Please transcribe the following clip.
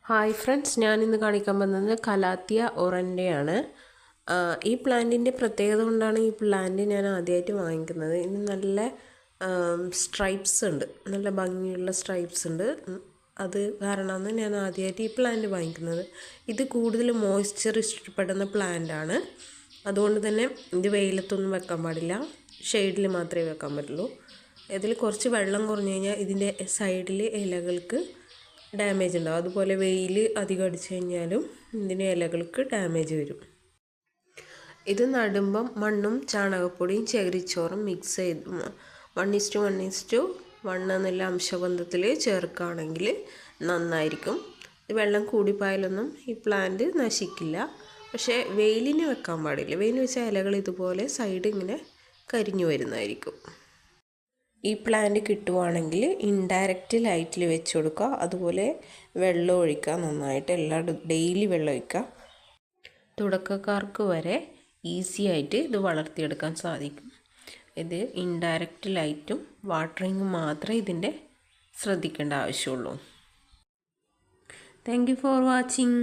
Hi friends, ഞാനിന്ന് കാണിക്കാൻ പോകുന്നത് കലാത്തിയ ഒറൻ്റെയാണ്. ഈ പ്ലാന്റിൻ്റെ പ്രത്യേകത കൊണ്ടാണ് ഈ പ്ലാന്റ് ഞാൻ ആദ്യമായിട്ട് വാങ്ങിക്കുന്നത്. ഇത് നല്ല സ്ട്രൈപ്സ് ഉണ്ട്, നല്ല ഭംഗിയുള്ള സ്ട്രൈപ്സ് ഉണ്ട്. അത് കാരണമാണ് ഞാൻ ആദ്യമായിട്ട് ഈ പ്ലാന്റ് വാങ്ങിക്കുന്നത്. ഇത് കൂടുതൽ മോയ്സ്ചർ ഇഷ്ടപ്പെടുന്ന പ്ലാന്റാണ്. അതുകൊണ്ട് തന്നെ ഇത് വെയിലത്തൊന്നും വെക്കാൻ പാടില്ല, ഷെയ്ഡിൽ മാത്രമേ വെക്കാൻ പറ്റുള്ളൂ. ഇതിൽ കുറച്ച് വെള്ളം കുറഞ്ഞു കഴിഞ്ഞാൽ ഇതിൻ്റെ സൈഡിൽ ഇലകൾക്ക് ഡാമേജ് ഉണ്ടാവും. അതുപോലെ വെയിൽ അധികം അടിച്ചു കഴിഞ്ഞാലും ഇതിൻ്റെ ഇലകൾക്ക് ഡാമേജ് വരും. ഇത് നടുമ്പം മണ്ണും ചാണകപ്പൊടിയും ചകിരിച്ചോറും മിക്സ് ചെയ്ത് 1:1:1 എന്നുള്ള അംശബന്ധത്തിൽ ചേർക്കുകയാണെങ്കിൽ നന്നായിരിക്കും. വെള്ളം കൂടിപ്പോയാലൊന്നും ഈ പ്ലാന്റ് നശിക്കില്ല. പക്ഷേ വെയിലിന് വെക്കാൻ പാടില്ല. വെയിൽ വെച്ചാൽ ഇലകൾ ഇതുപോലെ സൈഡ് ഇങ്ങനെ കരിഞ്ഞു വരുന്നതായിരിക്കും. ഈ പ്ലാന്റ് കിട്ടുവാണെങ്കിൽ ഇൻഡയറക്റ്റ് ലൈറ്റിൽ വെച്ച് കൊടുക്കുക. അതുപോലെ വെള്ളം ഒഴിക്കുക, നന്നായിട്ട് ഡെയിലി വെള്ളം ഒഴിക്കുക. തുടക്കക്കാർക്ക് വരെ ഈസി ആയിട്ട് ഇത് വളർത്തിയെടുക്കാൻ സാധിക്കും. ഇത് ഇൻഡയറക്റ്റ് ലൈറ്റും വാട്ടറിങ്ങും മാത്രമേ ഇതിൻ്റെ ശ്രദ്ധിക്കേണ്ട ആവശ്യമുള്ളൂ. Thank you for watching.